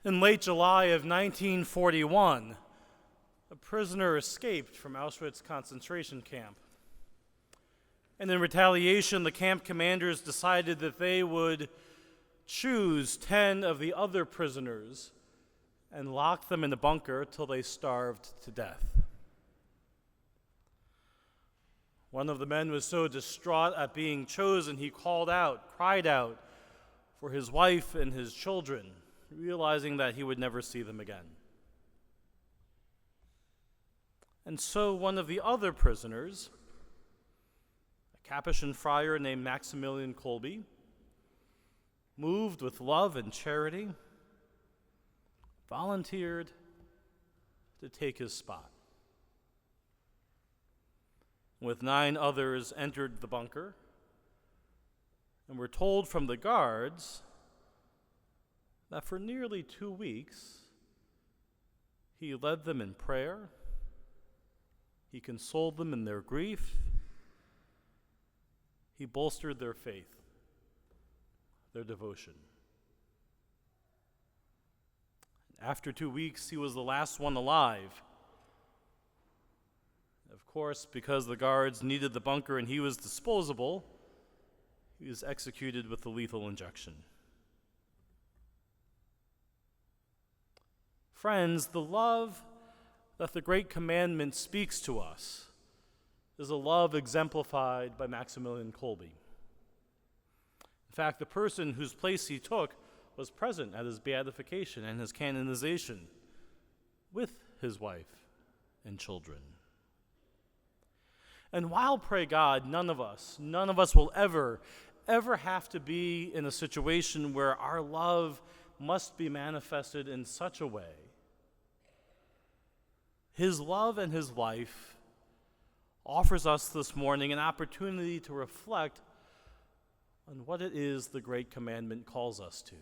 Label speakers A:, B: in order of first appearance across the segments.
A: In late July of 1941, a prisoner escaped from Auschwitz concentration camp. And in retaliation, the camp commanders decided that they would choose 10 of the other prisoners and lock them in a bunker till they starved to death. One of the men was so distraught at being chosen, he cried out for his wife and his children, realizing that he would never see them again. And so one of the other prisoners, a Capuchin friar named Maximilian Kolbe, moved with love and charity, volunteered to take his spot. With 9 others entered the bunker and were told from the guards that for nearly 2 weeks he led them in prayer, he consoled them in their grief, he bolstered their faith, their devotion. After 2 weeks, he was the last one alive. Of course, because the guards needed the bunker and he was disposable, he was executed with the lethal injection. Friends, the love that the Great Commandment speaks to us is a love exemplified by Maximilian Kolbe. In fact, the person whose place he took was present at his beatification and his canonization with his wife and children. And while, pray God, none of us will ever have to be in a situation where our love must be manifested in such a way, his love and his life offers us this morning an opportunity to reflect on what it is the Great Commandment calls us to,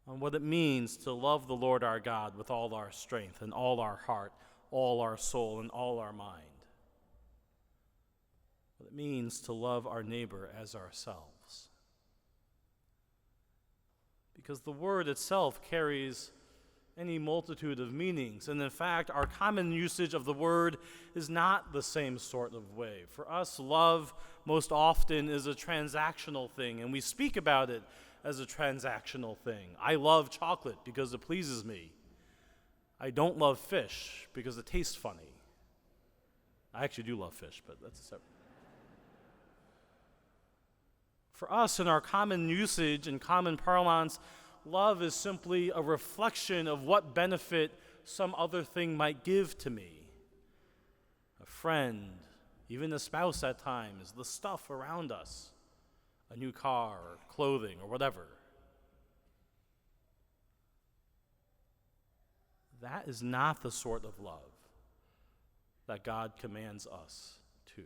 A: on what it means to love the Lord our God with all our strength and all our heart, all our soul, and all our mind. What it means to love our neighbor as ourselves. Because the word itself carries any multitude of meanings, and in fact, our common usage of the word is not the same sort of way. For us, love most often is a transactional thing, and we speak about it as a transactional thing. I love chocolate because it pleases me. I don't love fish because it tastes funny. I actually do love fish, but that's a separate. For us, in our common usage and common parlance, love is simply a reflection of what benefit some other thing might give to me. A friend, even a spouse at times, the stuff around us, a new car or clothing or whatever. That is not the sort of love that God commands us to.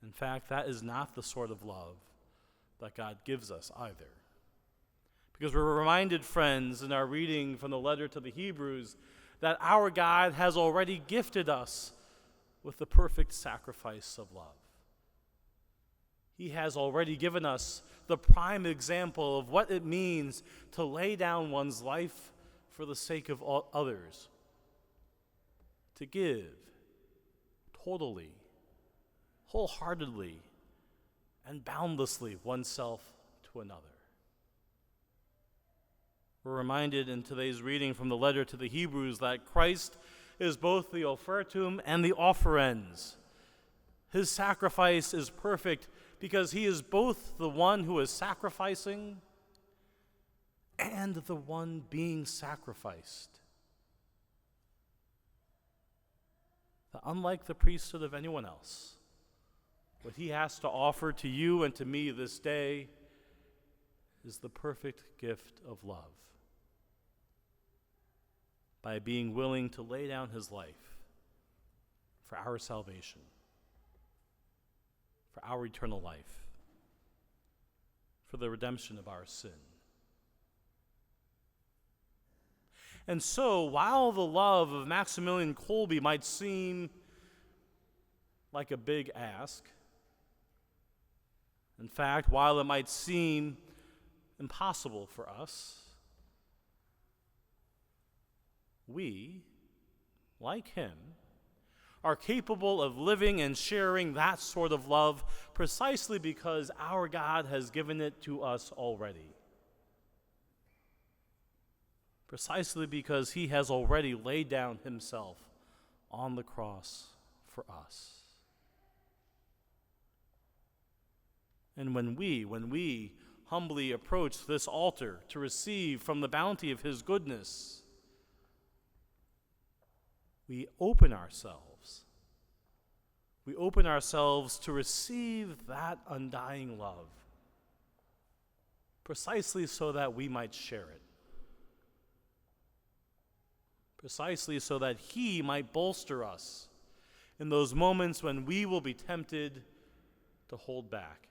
A: In fact, that is not the sort of love that God gives us either. Because we're reminded, friends, in our reading from the letter to the Hebrews, that our God has already gifted us with the perfect sacrifice of love. He has already given us the prime example of what it means to lay down one's life for the sake of others, to give totally, wholeheartedly, and boundlessly oneself to another. We're reminded in today's reading from the letter to the Hebrews that Christ is both the offertum and the offerens. His sacrifice is perfect because he is both the one who is sacrificing and the one being sacrificed. That unlike the priesthood of anyone else, what he has to offer to you and to me this day is the perfect gift of love. By being willing to lay down his life for our salvation, for our eternal life, for the redemption of our sin. And so, while the love of Maximilian Kolbe might seem like a big ask, in fact, while it might seem impossible for us, we, like him, are capable of living and sharing that sort of love precisely because our God has given it to us already. Precisely because he has already laid down himself on the cross for us. And when we humbly approach this altar to receive from the bounty of his goodness, we open ourselves. We open ourselves to receive that undying love, precisely so that we might share it. Precisely so that he might bolster us in those moments when we will be tempted to hold back.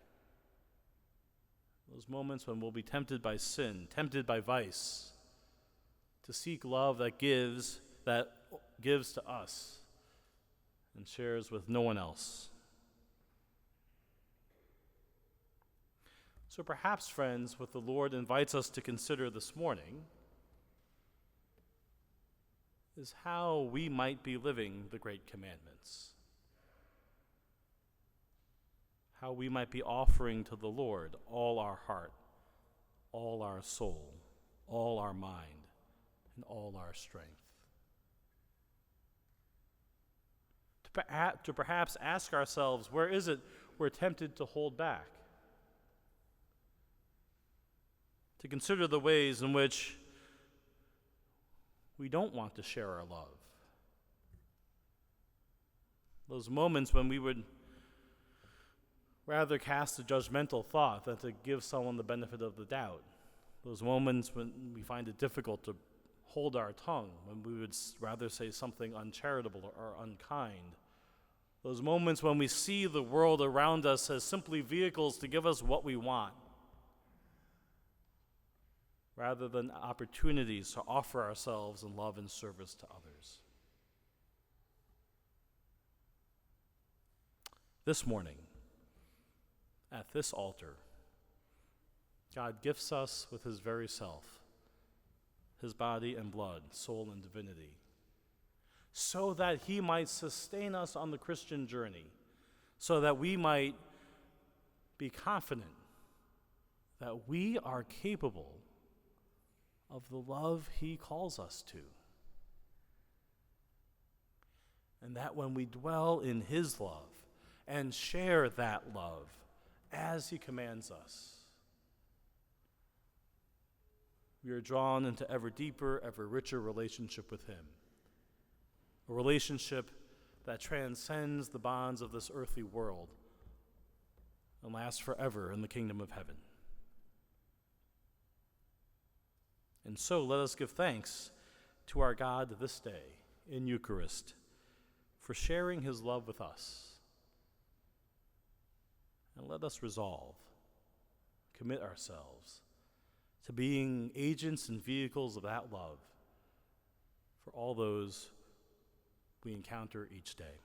A: Those moments when we'll be tempted by sin, tempted by vice, to seek love that gives to us and shares with no one else. So perhaps, friends, what the Lord invites us to consider this morning is how we might be living the great commandments. How we might be offering to the Lord all our heart, all our soul, all our mind, and all our strength. To perhaps ask ourselves, where is it we're tempted to hold back? To consider the ways in which we don't want to share our love. Those moments when we would rather cast a judgmental thought than to give someone the benefit of the doubt. Those moments when we find it difficult to hold our tongue, when we would rather say something uncharitable or unkind. Those moments when we see the world around us as simply vehicles to give us what we want, rather than opportunities to offer ourselves in love and service to others. This morning, at this altar, God gifts us with his very self, his body and blood, soul and divinity, so that he might sustain us on the Christian journey, so that we might be confident that we are capable of the love he calls us to. And that when we dwell in his love and share that love as he commands us, we are drawn into ever deeper, ever richer relationship with him. A relationship that transcends the bonds of this earthly world and lasts forever in the kingdom of heaven. And so let us give thanks to our God this day in Eucharist for sharing his love with us. And let us resolve, commit ourselves to being agents and vehicles of that love for all those we encounter each day.